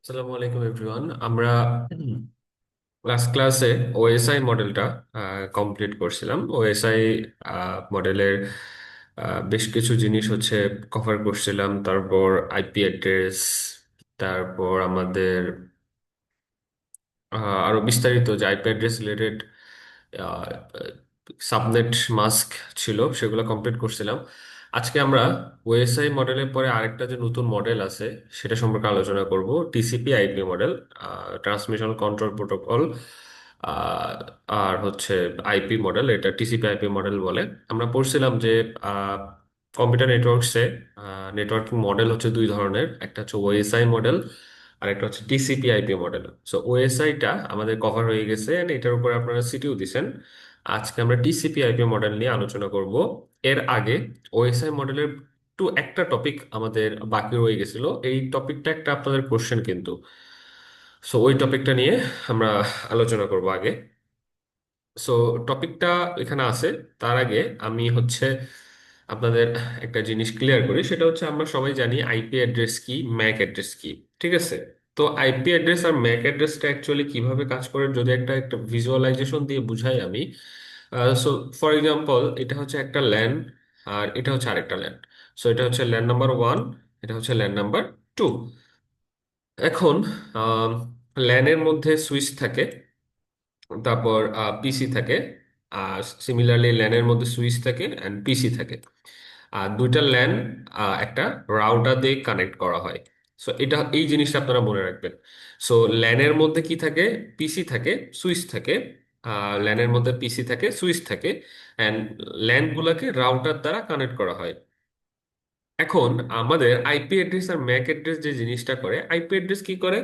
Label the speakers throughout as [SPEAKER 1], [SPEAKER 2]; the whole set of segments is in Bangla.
[SPEAKER 1] আসসালামু আলাইকুম এভরিওয়ান। আমরা লাস্ট ক্লাসে ওএসআই মডেলটা কমপ্লিট করছিলাম। ওএসআই মডেলের বেশ কিছু জিনিস কভার করছিলাম। তারপর আইপি অ্যাড্রেস, তারপর আমাদের আরো বিস্তারিত যে IP address related subnet mask ছিল সেগুলো কমপ্লিট করছিলাম। আজকে আমরা ওএসআই মডেলের পরে আরেকটা যে নতুন মডেল আছে সেটা সম্পর্কে আলোচনা করব। TCP IP model, transmission control protocol. আর আইপি মডেল, এটা টিসিপি আইপি মডেল বলে। আমরা পড়ছিলাম যে কম্পিউটার নেটওয়ার্কসে নেটওয়ার্কিং মডেল দুই ধরনের, একটা হচ্ছে ওএসআই মডেল আর একটা হচ্ছে টিসিপি আইপি মডেল। সো ওএসআইটা আমাদের কভার হয়ে গেছে and এটার উপর আপনারা সিটিও দিছেন। আজকে আমরা টিসিপি আইপি মডেল নিয়ে আলোচনা করব। এর আগে ওএসআই মডেলের একটা টপিক আমাদের বাকি রয়ে গেছিল। এই টপিকটা একটা আপনাদের কোশ্চেন কিন্তু। সো ওই টপিকটা নিয়ে আমরা আলোচনা করব আগে। সো টপিকটা এখানে আছে। তার আগে আমি আপনাদের একটা জিনিস ক্লিয়ার করি, সেটা আমরা সবাই জানি আইপি অ্যাড্রেস কি, ম্যাক অ্যাড্রেস কি। ঠিক আছে? তো আইপি অ্যাড্রেস আর ম্যাক অ্যাড্রেসটা অ্যাকচুয়ালি কিভাবে কাজ করে যদি একটা একটা ভিজুয়ালাইজেশন দিয়ে বুঝাই আমি। সো ফর এক্সাম্পল, এটা একটা ল্যান আর এটা আরেকটা ল্যান। সো এটা ল্যান নাম্বার ওয়ান, এটা ল্যান নাম্বার টু। এখন ল্যানের মধ্যে সুইচ থাকে, তারপর পিসি থাকে। আর সিমিলারলি ল্যানের মধ্যে সুইচ থাকে অ্যান্ড পিসি থাকে। আর দুইটা ল্যান একটা রাউটার দিয়ে কানেক্ট করা হয়। সো এই জিনিসটা আপনারা মনে রাখবেন। সো ল্যানের মধ্যে কি থাকে? পিসি থাকে, সুইচ থাকে। ল্যানের মধ্যে পিসি থাকে, সুইচ থাকে, অ্যান্ড ল্যান গুলাকে রাউটার দ্বারা কানেক্ট করা হয়। এখন আমাদের আইপি অ্যাড্রেস আর ম্যাক অ্যাড্রেস যে জিনিসটা করে, আইপি অ্যাড্রেস কি করে?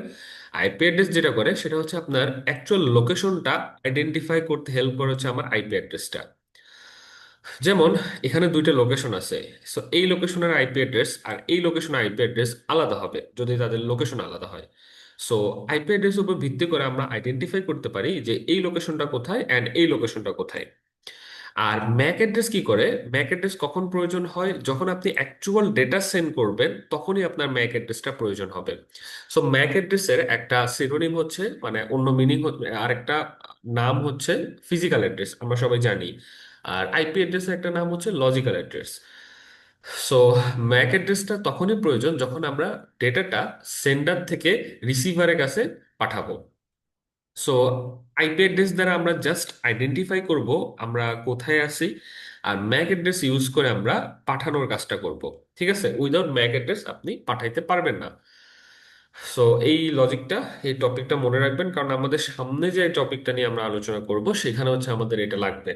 [SPEAKER 1] আইপি অ্যাড্রেস যেটা করে সেটা আপনার অ্যাকচুয়াল লোকেশনটা আইডেন্টিফাই করতে হেল্প করে আমার আইপি অ্যাড্রেসটা। যেমন এখানে দুইটা লোকেশন আছে। সো এই লোকেশনের আইপি অ্যাড্রেস আর এই লোকেশনের আইপি অ্যাড্রেস আলাদা হবে যদি তাদের লোকেশন আলাদা হয়। সো আইপি অ্যাড্রেস উপর ভিত্তি করে আমরা আইডেন্টিফাই করতে পারি যে এই লোকেশনটা কোথায় অ্যান্ড এই লোকেশনটা কোথায়। আর ম্যাক অ্যাড্রেস কি করে? ম্যাক অ্যাড্রেস কখন প্রয়োজন হয়? যখন আপনি অ্যাকচুয়াল ডেটা সেন্ড করবেন তখনই আপনার ম্যাক অ্যাড্রেসটা প্রয়োজন হবে। সো ম্যাক অ্যাড্রেসের একটা সিনোনিম মানে অন্য মিনিং, আর একটা নাম ফিজিক্যাল অ্যাড্রেস, আমরা সবাই জানি। আর আইপি অ্যাড্রেসের একটা নাম লজিক্যাল অ্যাড্রেস। সো ম্যাক অ্যাড্রেসটা তখনই প্রয়োজন যখন আমরা ডেটাটা সেন্ডার থেকে রিসিভারের কাছে পাঠাবো। সো আইপি অ্যাড্রেস দ্বারা আমরা জাস্ট আইডেন্টিফাই করব আমরা কোথায় আছি, আর ম্যাক অ্যাড্রেস ইউজ করে আমরা পাঠানোর কাজটা করব। ঠিক আছে? উইদাউট ম্যাক অ্যাড্রেস আপনি পাঠাইতে পারবেন না। সো এই লজিকটা, এই টপিকটা মনে রাখবেন, কারণ আমাদের সামনে যে টপিকটা নিয়ে আমরা আলোচনা করব সেখানে আমাদের এটা লাগবে।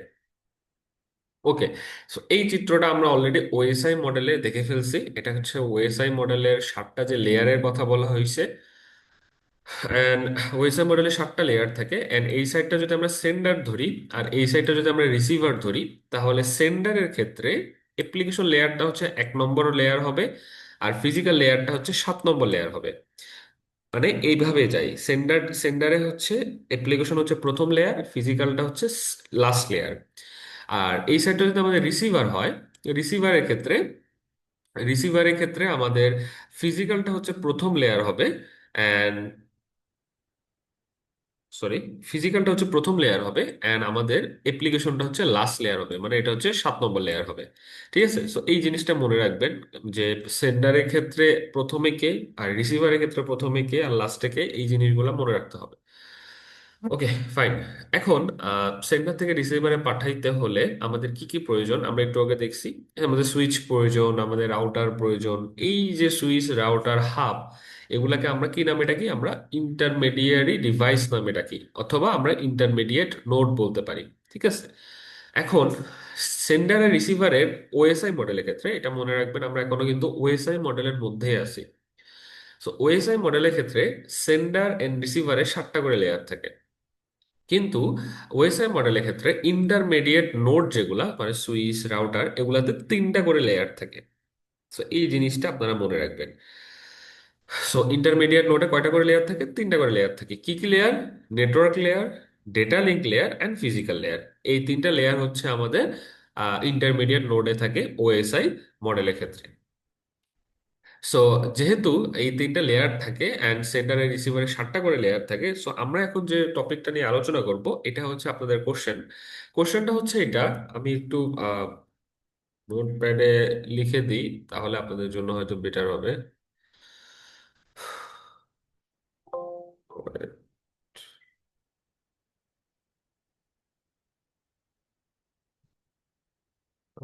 [SPEAKER 1] ওকে। সো এই চিত্রটা আমরা অলরেডি ওএসআই মডেলে দেখে ফেলছি। এটা ওএসআই মডেলের 7টা যে লেয়ারের কথা বলা হয়েছে। অ্যান্ড ওএসআই মডেলে 7টা লেয়ার থাকে, অ্যান্ড এই সাইডটা যদি আমরা সেন্ডার ধরি আর এই সাইডটা যদি আমরা রিসিভার ধরি, তাহলে সেন্ডারের ক্ষেত্রে অ্যাপ্লিকেশন লেয়ারটা 1 নম্বর লেয়ার হবে, আর ফিজিক্যাল লেয়ারটা 7 নম্বর লেয়ার হবে। মানে এইভাবে যাই, সেন্ডারে অ্যাপ্লিকেশন প্রথম লেয়ার, ফিজিক্যালটা লাস্ট লেয়ার। আর এই সাইডটা যদি আমাদের রিসিভার হয়, রিসিভারের ক্ষেত্রে রিসিভারের ক্ষেত্রে আমাদের ফিজিক্যালটা প্রথম লেয়ার হবে, অ্যান্ড সরি, ফিজিক্যালটা প্রথম লেয়ার হবে অ্যান্ড আমাদের অ্যাপ্লিকেশনটা লাস্ট লেয়ার হবে, মানে এটা 7 নম্বর লেয়ার হবে। ঠিক আছে? সো এই জিনিসটা মনে রাখবেন যে সেন্ডারের ক্ষেত্রে প্রথমে কে, আর রিসিভারের ক্ষেত্রে প্রথমে কে আর লাস্টে কে, এই জিনিসগুলো মনে রাখতে হবে। ওকে, ফাইন। এখন সেন্টার থেকে রিসিভারে পাঠাইতে হলে আমাদের কি কি প্রয়োজন আমরা একটু আগে দেখছি। আমাদের সুইচ প্রয়োজন, আমাদের রাউটার প্রয়োজন। এই যে সুইচ, রাউটার, হাব, এগুলাকে আমরা কি নামে ডাকি? আমরা ইন্টারমিডিয়ারি ডিভাইস নামে ডাকি, অথবা আমরা ইন্টারমিডিয়েট নোড বলতে পারি। ঠিক আছে? এখন সেন্ডার আর রিসিভারের ওএসআই মডেলের ক্ষেত্রে এটা মনে রাখবেন, আমরা এখনো কিন্তু ওএসআই মডেলের মধ্যেই আছি। সো ওএসআই মডেলের ক্ষেত্রে সেন্ডার এন্ড রিসিভারে 7টা করে লেয়ার থাকে। কিন্তু ওএসআই মডেলের ক্ষেত্রে ইন্টারমিডিয়েট নোড যেগুলা, মানে সুইচ, রাউটার, এগুলাতে 3টা করে লেয়ার থাকে। সো এই জিনিসটা আপনারা মনে রাখবেন। সো ইন্টারমিডিয়েট নোডে কয়টা করে লেয়ার থাকে? 3টা করে লেয়ার থাকে। কি কি layer? Network layer, data link layer and physical layer. এই 3টা লেয়ার আমাদের ইন্টারমিডিয়েট নোডে থাকে ওএসআই মডেলের ক্ষেত্রে। সো যেহেতু এই তিনটা লেয়ার থাকে অ্যান্ড সেন্ডার এর রিসিভারের 7টা করে লেয়ার থাকে, সো আমরা এখন যে টপিকটা নিয়ে আলোচনা করব এটা হচ্ছে আপনাদের কোশ্চেন। কোশ্চেনটা হচ্ছে এটা, আমি একটু নোটপ্যাডে লিখে দিই, তাহলে আপনাদের জন্য হয়তো বেটার হবে।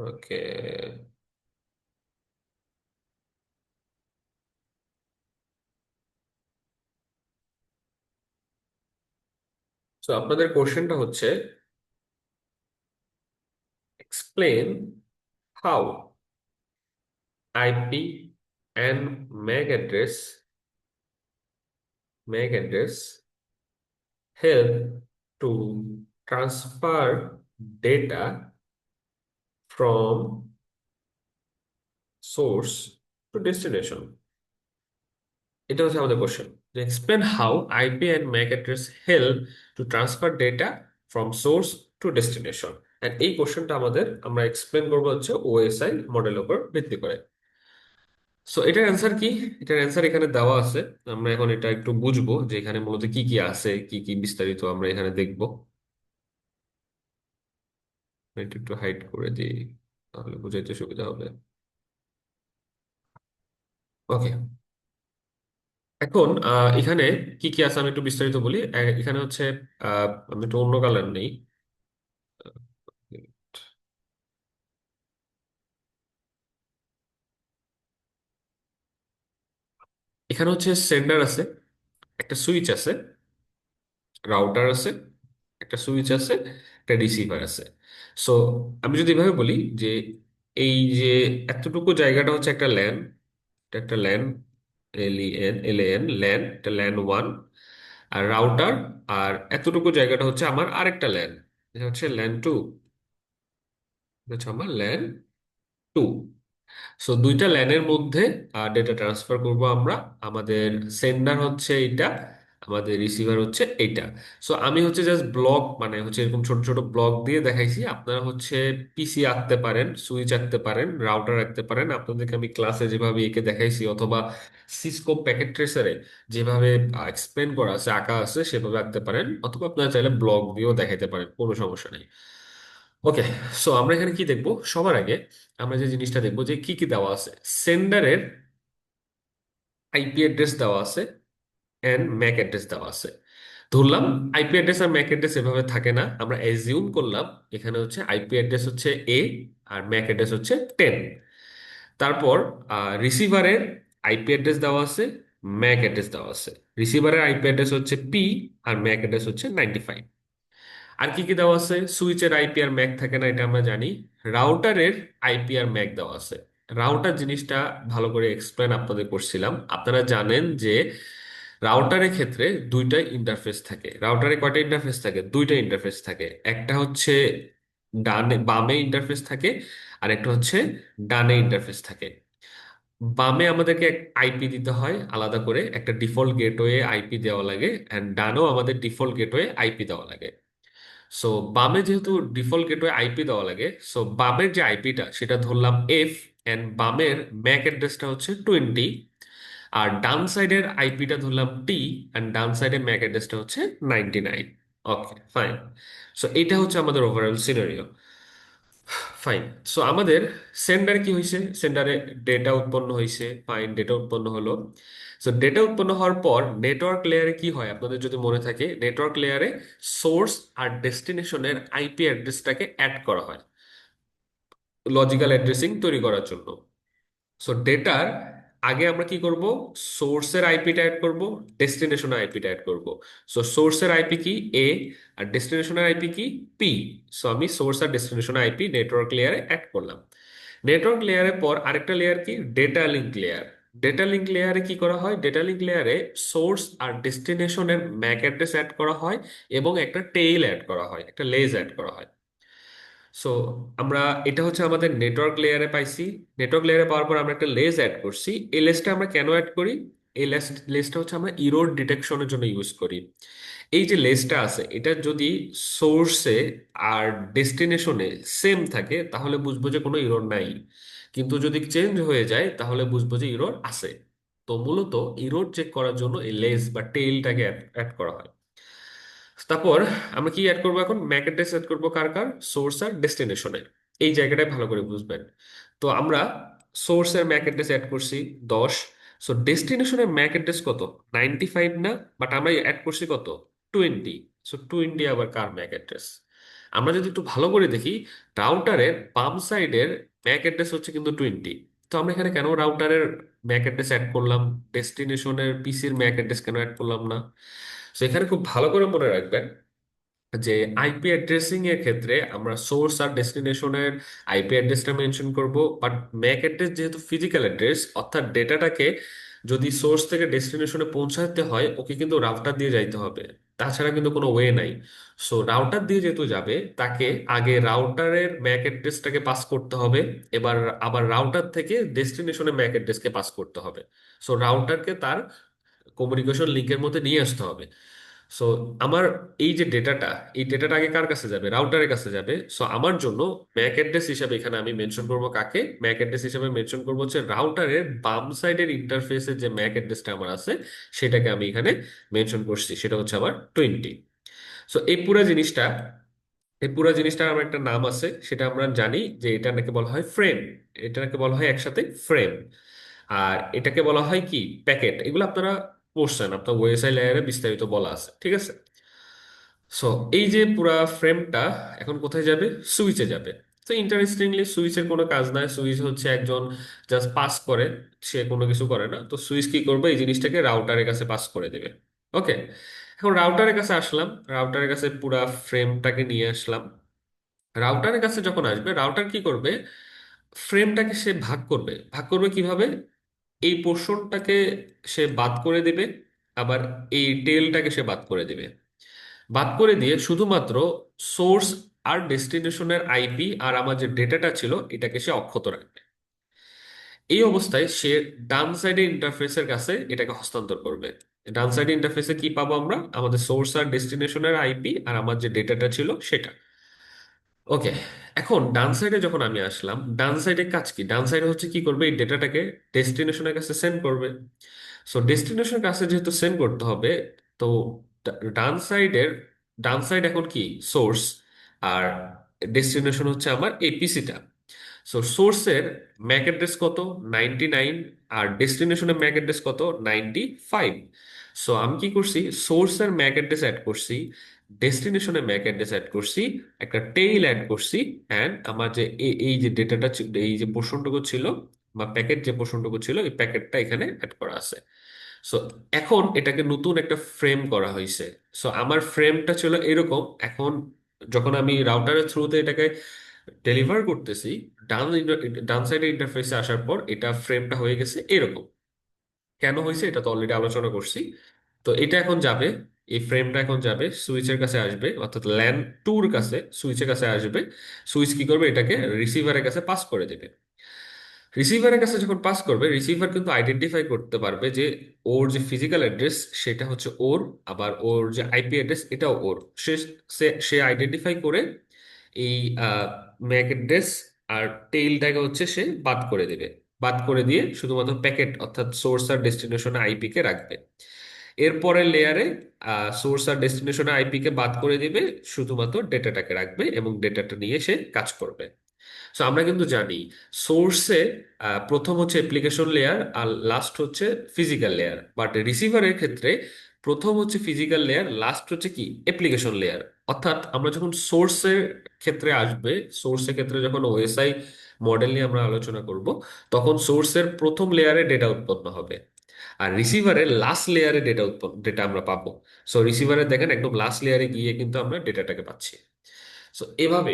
[SPEAKER 1] ওকে, সো আপনাদের কোশ্চেনটা হচ্ছে explain how IP and MAC address help to transfer data from source to destination. এটা হচ্ছে আমাদের কোশ্চেন, যে explain how IP and MAC address help to transfer data from source to destination. And এই কোশ্চেনটা আমরা এক্সপ্লেন করবো হচ্ছে ওএসআই মডেলের উপর ভিত্তি করে। সো এটার অ্যান্সার কি? এটার অ্যান্সার এখানে দেওয়া আছে। আমরা এখন এটা একটু বুঝবো যে এখানে মূলত কি কি আছে, কি কি বিস্তারিত আমরা এখানে দেখবো। এটা একটু হাইড করে দিই, তাহলে বুঝাইতে সুবিধা হবে। ওকে, এখন এখানে কি কি আছে আমি একটু বিস্তারিত বলি। এখানে হচ্ছে আমি একটু অন্য কালার নেই। এখানে হচ্ছে সেন্ডার আছে, একটা সুইচ আছে, রাউটার আছে, একটা সুইচ আছে, একটা রিসিভার আছে। সো আমি যদি এভাবে বলি যে এই যে এতটুকু জায়গাটা হচ্ছে একটা ল্যান, এটা একটা ল্যান, এল এন ল্যান, এটা ল্যান ওয়ান। আর রাউটার, আর এতটুকু জায়গাটা হচ্ছে আমার আরেকটা ল্যান, এটা হচ্ছে ল্যান টু, এটা হচ্ছে আমার ল্যান টু। সো দুইটা ল্যানের মধ্যে ডেটা ট্রান্সফার করব আমরা। আমাদের সেন্ডার হচ্ছে এইটা, আমাদের রিসিভার হচ্ছে এইটা। সো আমি হচ্ছে জাস্ট ব্লক, মানে হচ্ছে এরকম ছোট ছোট ব্লক দিয়ে দেখাইছি। আপনারা হচ্ছে পিসি আঁকতে পারেন, সুইচ আঁকতে পারেন, রাউটার আঁকতে পারেন, আপনাদেরকে আমি ক্লাসে যেভাবে এঁকে দেখাইছি, অথবা সিসকো প্যাকেট ট্রেসারে যেভাবে এক্সপ্লেন করা আছে, আঁকা আছে, সেভাবে আঁকতে পারেন, অথবা আপনারা চাইলে ব্লক দিয়েও দেখাইতে পারেন, কোনো সমস্যা নেই। ওকে, সো আমরা এখানে কি দেখবো? সবার আগে আমরা যে জিনিসটা দেখবো যে কি কি দেওয়া আছে। সেন্ডারের আইপি অ্যাড্রেস দেওয়া আছে এন্ড ম্যাক অ্যাড্রেস দেওয়া আছে। ধরলাম আইপি অ্যাড্রেস আর ম্যাক অ্যাড্রেস এভাবে থাকে না, আমরা এজিউম করলাম এখানে হচ্ছে আইপি অ্যাড্রেস হচ্ছে এ আর ম্যাক অ্যাড্রেস হচ্ছে 10। তারপর রিসিভারের আইপি অ্যাড্রেস দেওয়া আছে, ম্যাক অ্যাড্রেস দেওয়া আছে। রিসিভারের আইপি অ্যাড্রেস হচ্ছে পি আর ম্যাক অ্যাড্রেস হচ্ছে 95। আর কি কি দেওয়া আছে? সুইচের আইপি আর ম্যাক থাকে না, এটা আমরা জানি। রাউটারের আইপি আর ম্যাক দেওয়া আছে। রাউটার জিনিসটা ভালো করে এক্সপ্লেন আপনাদের করছিলাম। আপনারা জানেন যে রাউটারের ক্ষেত্রে দুইটা ইন্টারফেস থাকে। রাউটারে কয়টা ইন্টারফেস থাকে? দুইটা ইন্টারফেস থাকে। একটা হচ্ছে ডানে বামে ইন্টারফেস থাকে, আর একটা হচ্ছে ডানে ইন্টারফেস থাকে। বামে আমাদেরকে আইপি দিতে হয় আলাদা করে, একটা ডিফল্ট গেটওয়ে আইপি দেওয়া লাগে, অ্যান্ড ডানেও আমাদের ডিফল্ট গেটওয়ে আইপি দেওয়া লাগে। সো বামে যেহেতু ডিফল্ট গেটওয়ে আইপি দেওয়া লাগে, সো বামের যে আইপিটা সেটা ধরলাম এফ, এন্ড বামের ম্যাক অ্যাড্রেসটা হচ্ছে 20। আর ডান সাইডের আইপিটা ধরলাম টি, এন্ড ডান সাইডের ম্যাক অ্যাড্রেসটা হচ্ছে 99। ওকে, ফাইন। সো এটা হচ্ছে আমাদের ওভারঅল সিনারিও। ফাইন। সো আমাদের সেন্ডারে কি হয়েছে? সেন্ডারে ডেটা উৎপন্ন হয়েছে, ফাইন, ডেটা উৎপন্ন হলো। সো ডেটা উৎপন্ন হওয়ার পর নেটওয়ার্ক লেয়ারে কি হয় আপনাদের যদি মনে থাকে, নেটওয়ার্ক লেয়ারে সোর্স আর ডেস্টিনেশনের আইপি অ্যাড্রেসটাকে অ্যাড করা হয় লজিক্যাল অ্যাড্রেসিং তৈরি করার জন্য। সো ডেটার আগে আমরা কি করব? সোর্সের আইপিটা অ্যাড করব, ডেস্টিনেশনের আইপিটা অ্যাড করব। সো সোর্সের আইপি কি? এ, আর ডেস্টিনেশনের আইপি কি? পি। সো আমি সোর্স আর ডেস্টিনেশনের আইপি নেটওয়ার্ক লেয়ারে অ্যাড করলাম। নেটওয়ার্ক লেয়ারের পর আরেকটা লেয়ার কি? Data link layer. Data link লেয়ারে কি করা হয়? ডেটা লিঙ্ক লেয়ারে সোর্স আর ডেস্টিনেশনের ম্যাক অ্যাড্রেস অ্যাড করা হয়, এবং একটা টেইল অ্যাড করা হয়, একটা লেজ অ্যাড করা হয়। সো আমরা, এটা হচ্ছে আমাদের নেটওয়ার্ক লেয়ারে পাইছি। নেটওয়ার্ক লেয়ারে পাওয়ার পর আমরা একটা লেজ অ্যাড করছি। এই লেজটা আমরা কেন অ্যাড করি? এই লেজটা হচ্ছে আমরা ইরোর ডিটেকশনের জন্য ইউজ করি। এই যে লেজটা আছে, এটা যদি সোর্সে আর ডেস্টিনেশনে সেম থাকে, তাহলে বুঝবো যে কোনো ইরোর নাই। কিন্তু যদি চেঞ্জ হয়ে যায় তাহলে বুঝবো যে ইরর আছে। তো মূলত ইরর চেক করার জন্য এই লেস বা টেইলটাকে অ্যাড করা হয়। তারপর আমরা কি অ্যাড করবো এখন? ম্যাক অ্যাড্রেস অ্যাড করবো কার কার? সোর্স আর ডেস্টিনেশনের। এই জায়গাটায় ভালো করে বুঝবেন। তো আমরা সোর্সের ম্যাক অ্যাড্রেস অ্যাড করছি 10। সো ডেস্টিনেশনের ম্যাক অ্যাড্রেস কত? 95 না? বাট আমরা অ্যাড করছি কত? 20। সো 20 আবার কার ম্যাক অ্যাড্রেস? আমরা যদি একটু ভালো করে দেখি, রাউটারের বাম সাইডের ম্যাক অ্যাড্রেস হচ্ছে কিন্তু 20। তো আমরা এখানে কেন রাউটারের ম্যাক অ্যাড্রেস অ্যাড করলাম, ডেস্টিনেশনের পিসির ম্যাক অ্যাড্রেস কেন অ্যাড করলাম না? তো এখানে খুব ভালো করে মনে রাখবেন যে আইপি অ্যাড্রেসিং এর ক্ষেত্রে আমরা সোর্স আর ডেস্টিনেশনের আইপি অ্যাড্রেসটা মেনশন করব। বাট ম্যাক অ্যাড্রেস যেহেতু ফিজিক্যাল অ্যাড্রেস, অর্থাৎ ডেটাটাকে যদি সোর্স থেকে ডেস্টিনেশনে পৌঁছাতে হয় ওকে কিন্তু রাউটার দিয়ে যাইতে হবে, তাছাড়া কিন্তু কোনো ওয়ে নাই। সো রাউটার দিয়ে যেহেতু যাবে, তাকে আগে রাউটারের ম্যাক অ্যাড্রেসটাকে পাস করতে হবে, এবার আবার রাউটার থেকে ডেস্টিনেশনের ম্যাক অ্যাড্রেসকে পাস করতে হবে। সো রাউটারকে তার কমিউনিকেশন লিঙ্কের মধ্যে নিয়ে আসতে হবে। সো আমার এই যে ডেটাটা, এই ডেটাটা আগে কার কাছে যাবে? রাউটারের কাছে যাবে। সো আমার জন্য ম্যাক অ্যাড্রেস হিসাবে এখানে আমি মেনশন করব কাকে? ম্যাক অ্যাড্রেস হিসাবে মেনশন করবো হচ্ছে রাউটারের বাম সাইডের ইন্টারফেসে যে ম্যাক অ্যাড্রেসটা আমার আছে, সেটাকে আমি এখানে মেনশন করছি, সেটা হচ্ছে আমার 20। সো এই পুরো জিনিসটার আমার একটা নাম আছে, সেটা আমরা জানি যে এটা নাকি বলা হয় ফ্রেম। এটা নাকি বলা হয় একসাথে ফ্রেম। আর এটাকে বলা হয় কি? প্যাকেট। এগুলো আপনারা পড়ছেন, আপনার ওএসআই লেয়ারে বিস্তারিত বলা আছে, ঠিক আছে? সো এই যে পুরা ফ্রেমটা এখন কোথায় যাবে? সুইচে যাবে। তো ইন্টারেস্টিংলি সুইচের কোনো কাজ নাই, সুইচ হচ্ছে একজন জাস্ট পাস করে, সে কোনো কিছু করে না। তো সুইচ কি করবে? এই জিনিসটাকে রাউটারের কাছে পাস করে দেবে। ওকে, এখন রাউটারের কাছে আসলাম, রাউটারের কাছে পুরা ফ্রেমটাকে নিয়ে আসলাম। রাউটারের কাছে যখন আসবে, রাউটার কি করবে? ফ্রেমটাকে সে ভাগ করবে। ভাগ করবে কিভাবে? এই পোর্শনটাকে সে বাদ করে দিবে, আবার এই টেলটাকে সে বাদ করে দিবে। বাদ করে দিয়ে শুধুমাত্র সোর্স আর ডেস্টিনেশনের আইপি আর আমার যে ডেটাটা ছিল এটাকে সে অক্ষত রাখবে। এই অবস্থায় সে ডান সাইডে ইন্টারফেসের কাছে এটাকে হস্তান্তর করবে। ডান সাইডে ইন্টারফেসে কি পাবো আমরা? আমাদের সোর্স আর ডেস্টিনেশনের আইপি আর আমার যে ডেটাটা ছিল সেটা। ওকে, এখন ডান সাইডে যখন আমি আসলাম, ডান সাইডে কাজ কি? ডান সাইডে হচ্ছে কি করবে? এই ডেটাটাকে ডেস্টিনেশনের কাছে সেন্ড করবে। সো ডেস্টিনেশনের কাছে যেহেতু সেন্ড করতে হবে, তো ডান সাইডের ডান সাইড এখন কি? সোর্স। আর ডেস্টিনেশন হচ্ছে আমার এই পিসিটা। সো সোর্সের ম্যাক অ্যাড্রেস কত? 99। আর ডেস্টিনেশনের ম্যাক অ্যাড্রেস কত? 95। সো আমি কি করছি? সোর্সের ম্যাক অ্যাড্রেস অ্যাড করছি, ডেস্টিনেশনের ম্যাক অ্যাড্রেস অ্যাড করছি, একটা টেইল অ্যাড করছি, অ্যান্ড আমার যে এই যে ডেটাটা ছিল, এই যে পোর্শনটুকু ছিল বা প্যাকেট যে পোর্শনটুকু ছিল, এই প্যাকেটটা এখানে অ্যাড করা আছে। সো এখন এটাকে নতুন একটা ফ্রেম করা হয়েছে। সো আমার ফ্রেমটা ছিল এরকম। এখন যখন আমি রাউটারের থ্রুতে এটাকে ডেলিভার করতেছি, ডান ডান সাইডে ইন্টারফেসে আসার পর এটা ফ্রেমটা হয়ে গেছে এরকম। কেন হয়েছে এটা তো অলরেডি আলোচনা করছি। তো এটা এখন যাবে, এই ফ্রেমটা এখন যাবে সুইচের কাছে আসবে, অর্থাৎ ল্যান টুর কাছে, সুইচের কাছে আসবে। সুইচ কি করবে? এটাকে রিসিভারের কাছে পাস করে দেবে। রিসিভারের কাছে যখন পাস করবে, রিসিভার কিন্তু আইডেন্টিফাই করতে পারবে যে ওর যে ফিজিক্যাল অ্যাড্রেস সেটা হচ্ছে ওর, আবার ওর যে আইপি অ্যাড্রেস এটাও ওর। সে সে সে আইডেন্টিফাই করে এই ম্যাক অ্যাড্রেস আর টেইলটাকে হচ্ছে সে বাদ করে দেবে। বাদ করে দিয়ে শুধুমাত্র প্যাকেট অর্থাৎ সোর্স আর ডেস্টিনেশনে আইপি কে রাখবে। এরপরের লেয়ারে সোর্স আর ডেস্টিনেশনে আইপি কে বাদ করে দিবে, শুধুমাত্র ডেটাটাকে রাখবে এবং ডেটাটা নিয়ে সে কাজ করবে। সো আমরা কিন্তু জানি সোর্সে প্রথম হচ্ছে অ্যাপ্লিকেশন লেয়ার আর লাস্ট হচ্ছে ফিজিক্যাল লেয়ার। বাট রিসিভারের ক্ষেত্রে প্রথম হচ্ছে ফিজিক্যাল লেয়ার, লাস্ট হচ্ছে কি? Application layer. অর্থাৎ আমরা যখন সোর্সের ক্ষেত্রে আসবে, সোর্সের ক্ষেত্রে যখন ওএসআই মডেল নিয়ে আমরা আলোচনা করব, তখন সোর্সের প্রথম লেয়ারে ডেটা উৎপন্ন হবে, আর রিসিভারের লাস্ট লেয়ারে ডেটা আমরা পাবো। সো রিসিভারে দেখেন একদম লাস্ট লেয়ারে গিয়ে কিন্তু আমরা ডেটাটাকে পাচ্ছি। সো এভাবে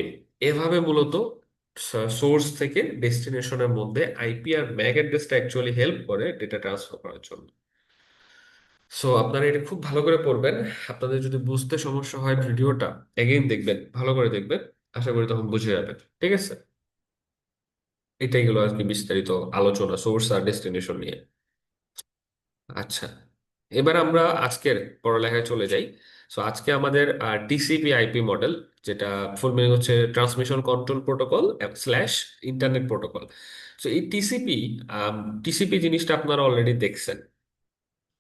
[SPEAKER 1] এভাবে মূলত সোর্স থেকে ডেস্টিনেশনের মধ্যে আইপি আর ম্যাক অ্যাড্রেসটা অ্যাকচুয়ালি হেল্প করে ডেটা ট্রান্সফার করার জন্য। সো আপনারা এটা খুব ভালো করে পড়বেন। আপনাদের যদি বুঝতে সমস্যা হয় ভিডিওটা এগেইন দেখবেন, ভালো করে দেখবেন। আশা করি তখন বুঝে যাবেন, ঠিক আছে? এটাই হলো আর কি বিস্তারিত আলোচনা সোর্স আর ডেস্টিনেশন নিয়ে। আচ্ছা, এবার আমরা আজকের পড়ালেখায় চলে যাই। সো আজকে আমাদের টিসিপি আইপি মডেল, যেটা ফুল মিনিং হচ্ছে transmission control protocol slash internet protocol. So এই টিসিপি টিসিপি জিনিসটা আপনারা অলরেডি দেখছেন।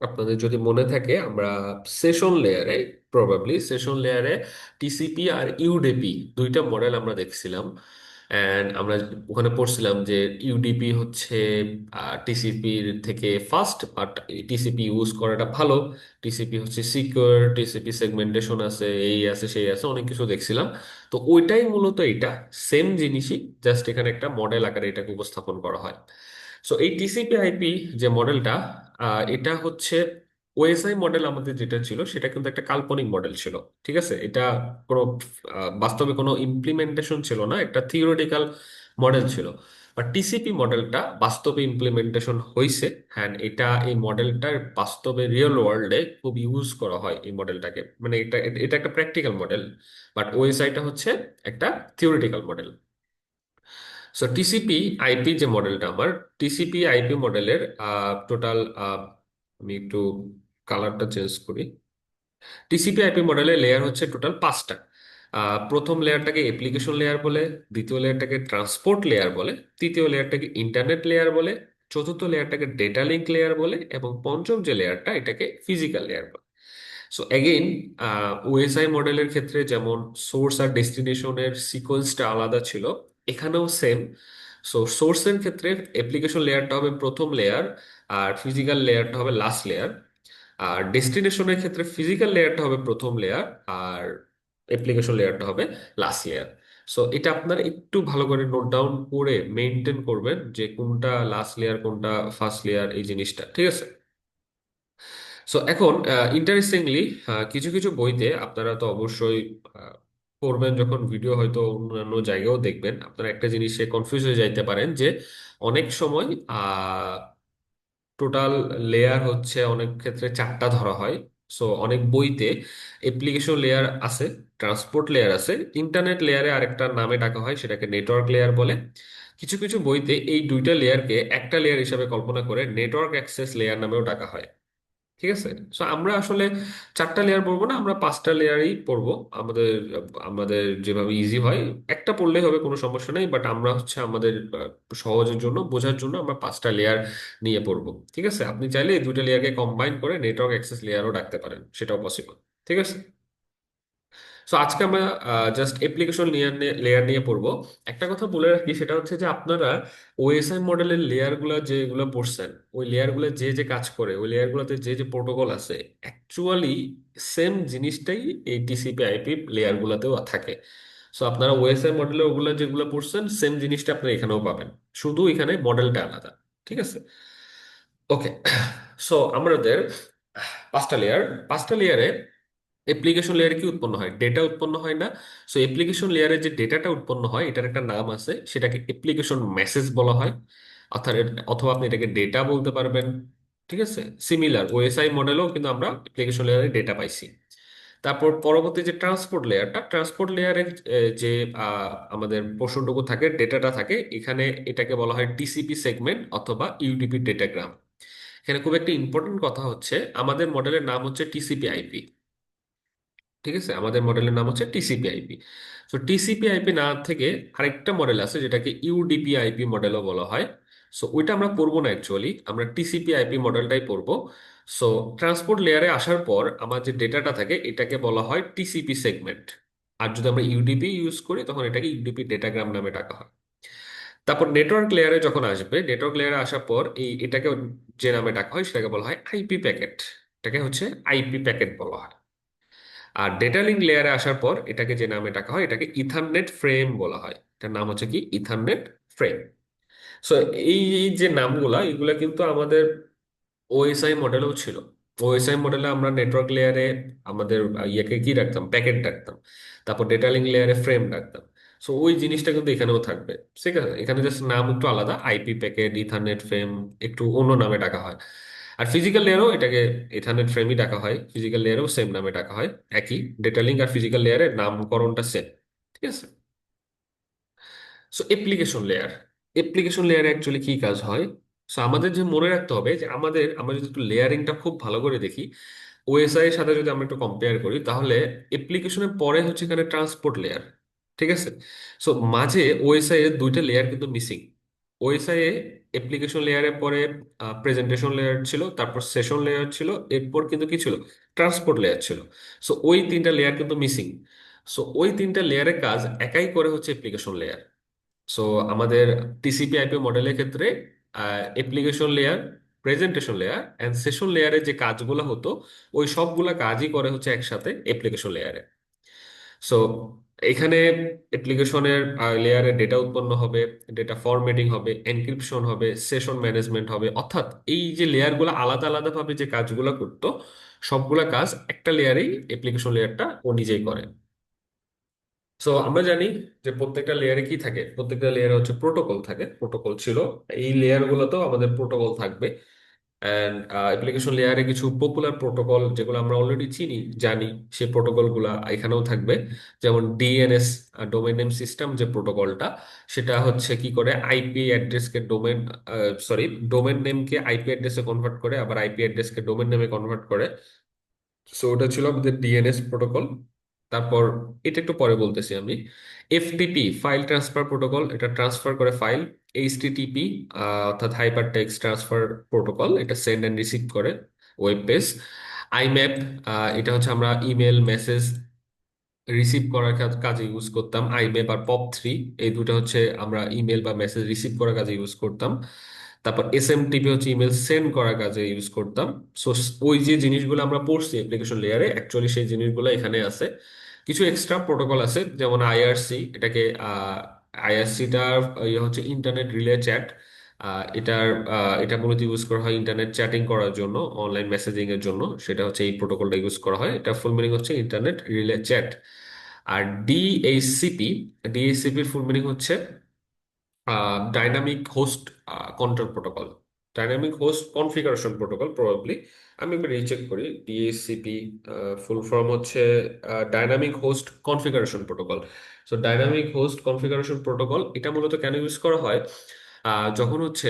[SPEAKER 1] আপনাদের যদি মনে থাকে, আমরা সেশন লেয়ারে, প্রবাবলি সেশন লেয়ারে টিসিপি আর ইউডিপি দুইটা মডেল আমরা দেখছিলাম। অ্যান্ড আমরা ওখানে পড়ছিলাম যে ইউডিপি হচ্ছে টিসিপির থেকে ফাস্ট, বাট টিসিপি ইউজ করাটা ভালো। টিসিপি হচ্ছে সিকিউর, টিসিপি সেগমেন্টেশন আছে, এই আছে সেই আছে, অনেক কিছু দেখছিলাম। তো ওইটাই মূলত এটা, সেম জিনিসই, জাস্ট এখানে একটা মডেল আকারে এটাকে উপস্থাপন করা হয়। সো এই টিসিপি আইপি যে মডেলটা, এটা হচ্ছে ওএসআই মডেল আমাদের যেটা ছিল সেটা কিন্তু একটা কাল্পনিক মডেল ছিল। ঠিক আছে, এটা কোনো বাস্তবে কোনো ইমপ্লিমেন্টেশন ছিল না, একটা থিওরিটিক্যাল মডেল ছিল। বাট টিসিপি মডেলটা বাস্তবে ইমপ্লিমেন্টেশন হয়েছে। হ্যাঁ, এটা এই মডেলটার বাস্তবে রিয়েল ওয়ার্ল্ডে খুব ইউজ করা হয় এই মডেলটাকে, মানে এটা এটা একটা প্র্যাকটিক্যাল মডেল। বাট ওএসআইটা হচ্ছে একটা theoretical model. So TCP IP যে মডেলটা আমার, টিসিপি আইপি মডেলের টোটাল, আমি একটু কালারটা চেঞ্জ করি। টিসিপি আইপি মডেলের লেয়ার হচ্ছে টোটাল পাঁচটা। প্রথম লেয়ারটাকে অ্যাপ্লিকেশন লেয়ার বলে, দ্বিতীয় লেয়ারটাকে ট্রান্সপোর্ট লেয়ার বলে, তৃতীয় লেয়ারটাকে ইন্টারনেট লেয়ার বলে, চতুর্থ লেয়ারটাকে ডেটা লিঙ্ক লেয়ার বলে, এবং পঞ্চম যে লেয়ারটা এটাকে ফিজিক্যাল লেয়ার বলে। সো এগেইন, ওএসআই মডেলের ক্ষেত্রে যেমন সোর্স আর ডেস্টিনেশনের সিকোয়েন্সটা আলাদা ছিল, এখানেও সেম। সো সোর্সের ক্ষেত্রে অ্যাপ্লিকেশন লেয়ারটা হবে প্রথম লেয়ার, আর ফিজিক্যাল লেয়ারটা হবে লাস্ট লেয়ার। আর ডেস্টিনেশনের ক্ষেত্রে ফিজিক্যাল লেয়ারটা হবে প্রথম লেয়ার, আর অ্যাপ্লিকেশন লেয়ারটা হবে লাস্ট লেয়ার। সো এটা আপনারা একটু ভালো করে নোট ডাউন করে মেনটেন করবেন যে কোনটা লাস্ট লেয়ার কোনটা ফার্স্ট লেয়ার, এই জিনিসটা ঠিক আছে। সো এখন ইন্টারেস্টিংলি, কিছু কিছু বইতে আপনারা তো অবশ্যই আহ, পড়বেন, যখন ভিডিও হয়তো অন্যান্য জায়গায়ও দেখবেন, আপনারা একটা জিনিসে কনফিউজ হয়ে যাইতে পারেন যে অনেক সময় টোটাল লেয়ার হচ্ছে অনেক ক্ষেত্রে চারটা ধরা হয়। সো অনেক বইতে অ্যাপ্লিকেশন লেয়ার আছে, ট্রান্সপোর্ট লেয়ার আছে, ইন্টারনেট লেয়ারে আরেকটা নামে ডাকা হয়, সেটাকে নেটওয়ার্ক লেয়ার বলে। কিছু কিছু বইতে এই দুইটা লেয়ারকে একটা লেয়ার হিসাবে কল্পনা করে নেটওয়ার্ক অ্যাক্সেস লেয়ার নামেও ডাকা হয়। ঠিক আছে। সো আমরা আসলে চারটা লেয়ার পড়বো না, আমরা পাঁচটা লেয়ারই পড়বো। আমাদের আমাদের যেভাবে ইজি হয়, একটা পড়লেই হবে, কোনো সমস্যা নেই। বাট আমরা হচ্ছে আমাদের সহজের জন্য, বোঝার জন্য আমরা পাঁচটা লেয়ার নিয়ে পড়বো। ঠিক আছে, আপনি চাইলে এই দুইটা লেয়ারকে কম্বাইন করে নেটওয়ার্ক অ্যাক্সেস লেয়ারও ডাকতে পারেন, সেটাও পসিবল। ঠিক আছে। সো আজকে আমরা জাস্ট অ্যাপ্লিকেশন লেয়ার লেয়ার নিয়ে পড়বো। একটা কথা বলে রাখি, সেটা হচ্ছে যে আপনারা ওএসআই মডেলের লেয়ারগুলো যেগুলো পড়ছেন, ওই লেয়ারগুলো যে যে কাজ করে, ওই লেয়ারগুলোতে যে যে প্রোটোকল আছে, অ্যাকচুয়ালি সেম জিনিসটাই এই টিসিপি আইপি লেয়ারগুলোতেও থাকে। সো আপনারা ওএসআই মডেলে ওগুলো যেগুলো পড়ছেন, সেম জিনিসটা আপনারা এখানেও পাবেন, শুধু এখানে মডেলটা আলাদা। ঠিক আছে। ওকে। সো আমাদের পাঁচটা লেয়ার, পাঁচটা লেয়ারে অ্যাপ্লিকেশন লেয়ারে কি উৎপন্ন হয়? ডেটা উৎপন্ন হয় না? সো অ্যাপ্লিকেশন লেয়ারে যে ডেটাটা উৎপন্ন হয়, এটার একটা নাম আছে, সেটাকে অ্যাপ্লিকেশন মেসেজ বলা হয়। অর্থাৎ অথবা আপনি এটাকে ডেটা বলতে পারবেন। ঠিক আছে। সিমিলার ওএসআই মডেলও কিন্তু আমরা অ্যাপ্লিকেশন লেয়ারে ডেটা পাইছি। তারপর পরবর্তী যে ট্রান্সপোর্ট লেয়ারটা, ট্রান্সপোর্ট লেয়ারে যে আমাদের পোর্শনটুকু থাকে, ডেটাটা থাকে, এখানে এটাকে বলা হয় টিসিপি সেগমেন্ট অথবা ইউডিপি ডেটাগ্রাম। এখানে খুব একটা ইম্পর্টেন্ট কথা হচ্ছে, আমাদের মডেলের নাম হচ্ছে টিসিপি আইপি। ঠিক আছে, আমাদের মডেলের নাম হচ্ছে টিসিপি আইপি। তো টিসিপি আইপি না থেকে আরেকটা মডেল আছে, যেটাকে ইউডিপি আইপি মডেলও বলা হয়। সো ওইটা আমরা পড়বো না, অ্যাকচুয়ালি আমরা টিসিপি আইপি মডেলটাই পড়বো। সো ট্রান্সপোর্ট লেয়ারে আসার পর আমার যে ডেটাটা থাকে, এটাকে বলা হয় টিসিপি সেগমেন্ট। আর যদি আমরা ইউডিপি ইউজ করি, তখন এটাকে ইউডিপি ডেটাগ্রাম নামে ডাকা হয়। তারপর নেটওয়ার্ক লেয়ারে যখন আসবে, নেটওয়ার্ক লেয়ারে আসার পর এটাকে যে নামে ডাকা হয়, সেটাকে বলা হয় আইপি প্যাকেট। এটাকে হচ্ছে আইপি প্যাকেট বলা হয়। আর ডেটা লিঙ্ক লেয়ারে আসার পর এটাকে যে নামে ডাকা হয়, এটাকে ইথারনেট ফ্রেম বলা হয়। এটার নাম হচ্ছে কি? Ethernet frame. সো এই যে নামগুলা, এগুলা কিন্তু আমাদের ওএসআই মডেলেও ছিল। ওএসআই মডেলে আমরা নেটওয়ার্ক লেয়ারে আমাদের ইয়েকে কি রাখতাম? প্যাকেট রাখতাম। তারপর ডেটা লিঙ্ক লেয়ারে ফ্রেম রাখতাম। সো ওই জিনিসটা কিন্তু এখানেও থাকবে। ঠিক আছে, এখানে জাস্ট নাম একটু আলাদা, আইপি প্যাকেট, ইথারনেট ফ্রেম একটু অন্য নামে ডাকা হয়। আর ফিজিক্যাল লেয়ারও এটাকে ইথারনেট ফ্রেমই ডাকা হয়, ফিজিক্যাল লেয়ারও সেম নামে ডাকা হয়। একই, ডেটা লিঙ্ক আর ফিজিক্যাল লেয়ারের নামকরণটা সেম। ঠিক আছে। সো অ্যাপ্লিকেশন লেয়ার, অ্যাপ্লিকেশন লেয়ারে অ্যাকচুয়ালি কি কাজ হয়? সো আমাদের যে মনে রাখতে হবে যে আমরা যদি একটু লেয়ারিংটা খুব ভালো করে দেখি, ওএসআই এর সাথে যদি আমরা একটু কম্পেয়ার করি তাহলে অ্যাপ্লিকেশনের পরে হচ্ছে এখানে ট্রান্সপোর্ট লেয়ার। ঠিক আছে। সো মাঝে ওএসআই এর দুইটা লেয়ার কিন্তু মিসিং। ওএসআই এ অ্যাপ্লিকেশন লেয়ারের পরে প্রেজেন্টেশন লেয়ার ছিল, তারপর সেশন লেয়ার ছিল, এরপর কিন্তু কি ছিল, ট্রান্সপোর্ট লেয়ার ছিল। সো ওই তিনটা লেয়ার কিন্তু মিসিং। সো ওই তিনটা লেয়ারের কাজ একাই করে হচ্ছে অ্যাপ্লিকেশন লেয়ার। সো আমাদের টিসিপি আইপি মডেলের ক্ষেত্রে application layer, presentation layer and session লেয়ারে যে কাজগুলো হতো ওই সবগুলা কাজই করে হচ্ছে একসাথে অ্যাপ্লিকেশন লেয়ারে। সো এখানে অ্যাপ্লিকেশনের লেয়ারে ডেটা উৎপন্ন হবে, ডেটা ফরম্যাটিং হবে, এনক্রিপশন হবে, সেশন ম্যানেজমেন্ট হবে। অর্থাৎ এই যে লেয়ারগুলো আলাদা আলাদাভাবে যে কাজগুলো করতো সবগুলা কাজ একটা লেয়ারেই অ্যাপ্লিকেশন লেয়ারটা ও নিজেই করে। সো আমরা জানি যে প্রত্যেকটা লেয়ারে কি থাকে, প্রত্যেকটা লেয়ারে হচ্ছে প্রোটোকল থাকে, প্রোটোকল ছিল। এই লেয়ার গুলোতেও আমাদের প্রোটোকল থাকবে। অ্যান্ড অ্যাপ্লিকেশন লেয়ারে কিছু পপুলার প্রোটোকল যেগুলো আমরা অলরেডি চিনি, জানি, সেই প্রোটোকল গুলা এখানেও থাকবে। যেমন ডিএনএস, ডোমেন নেম সিস্টেম যে প্রোটোকলটা, সেটা হচ্ছে কি করে আইপি অ্যাড্রেসকে ডোমেন, সরি, ডোমেন নেমকে আইপি অ্যাড্রেসে কনভার্ট করে, আবার আইপি অ্যাড্রেসকে ডোমেন নেমে কনভার্ট করে। সো ওটা ছিল আমাদের ডিএনএস প্রোটোকল। তারপর এটা একটু পরে বলতেছি আমি। এফটিপি, ফাইল ট্রান্সফার প্রোটোকল, এটা ট্রান্সফার করে ফাইল। এইচটিটিপি অর্থাৎ হাইপার টেক্সট ট্রান্সফার প্রোটোকল, এটা সেন্ড এন্ড রিসিভ করে ওয়েব পেজ। আইম্যাপ, এটা হচ্ছে আমরা ইমেল মেসেজ রিসিভ করার কাজে ইউজ করতাম। আইমেপ আর পপ 3, এই দুটো হচ্ছে আমরা ইমেল বা মেসেজ রিসিভ করার কাজে ইউজ করতাম। তারপর এসএমটিপি হচ্ছে ইমেল সেন্ড করার কাজে ইউজ করতাম। সো ওই যে জিনিসগুলো আমরা পড়ছি অ্যাপ্লিকেশন লেয়ারে, অ্যাকচুয়ালি সেই জিনিসগুলো এখানে আছে। কিছু এক্সট্রা প্রোটোকল আছে যেমন আইআরসি, এটাকে আইআরসিটার ইয়ে হচ্ছে ইন্টারনেট রিলে চ্যাট। এটার এটা মূলত ইউজ করা হয় ইন্টারনেট চ্যাটিং করার জন্য, অনলাইন মেসেজিং এর জন্য। সেটা হচ্ছে এই প্রোটোকলটা ইউজ করা হয়। এটা ফুল মিনিং হচ্ছে ইন্টারনেট রিলে চ্যাট। আর ডিএইচসিপি, ডিএইচসিপির ফুল মিনিং হচ্ছে dynamic host control protocol, dynamic host configuration protocol probably. আমি একবার রিচেক করি। ডিএইচসিপি ফুল ফর্ম হচ্ছে dynamic host configuration protocol. So dynamic host configuration protocol এটা মূলত কেন ইউজ করা হয়, যখন হচ্ছে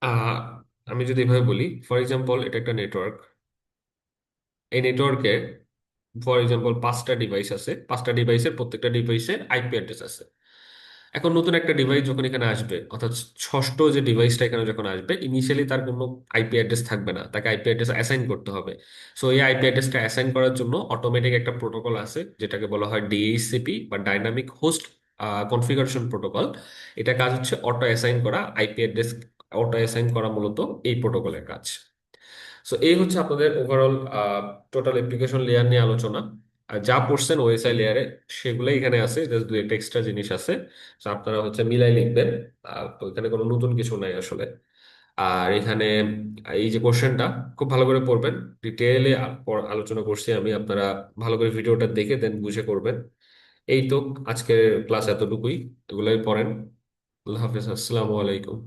[SPEAKER 1] আহ, আমি যদি এভাবে বলি, ফর এক্সাম্পল এটা একটা নেটওয়ার্ক। এই নেটওয়ার্কে ফর এক্সাম্পল 5টা ডিভাইস আছে, 5টা ডিভাইসের প্রত্যেকটা ডিভাইসের আইপি অ্যাড্রেস আছে। এখন নতুন একটা ডিভাইস যখন এখানে আসবে, অর্থাৎ ষষ্ঠ যে ডিভাইসটা এখানে যখন আসবে, ইনিশিয়ালি তার কোনো আইপি অ্যাড্রেস থাকবে না, তাকে আইপি অ্যাড্রেস অ্যাসাইন করতে হবে। সো এই আইপি অ্যাড্রেসটা অ্যাসাইন করার জন্য অটোমেটিক একটা প্রোটোকল আছে যেটাকে বলা হয় ডিএইচসিপি বা ডাইনামিক হোস্ট কনফিগারেশন প্রোটোকল। এটা কাজ হচ্ছে অটো অ্যাসাইন করা আইপি অ্যাড্রেস, অটো অ্যাসাইন করা মূলত এই প্রোটোকলের কাজ। সো এই হচ্ছে আপনাদের ওভারঅল টোটাল অ্যাপ্লিকেশন লেয়ার নিয়ে আলোচনা। আর যা পড়ছেন ওএসআই লেয়ারে সেগুলোই এখানে আছে, জাস্ট দুই একটা এক্সট্রা জিনিস আছে। তো আপনারা হচ্ছে মিলাই লিখবেন। তো এখানে কোনো নতুন কিছু নাই আসলে। আর এখানে এই যে কোশ্চেনটা খুব ভালো করে পড়বেন, ডিটেইলে আলোচনা করছি আমি, আপনারা ভালো করে ভিডিওটা দেখে দেন বুঝে করবেন। এই তো, আজকের ক্লাস এতটুকুই। এগুলোই পড়েন। আল্লাহ হাফিজ, আসসালামু আলাইকুম।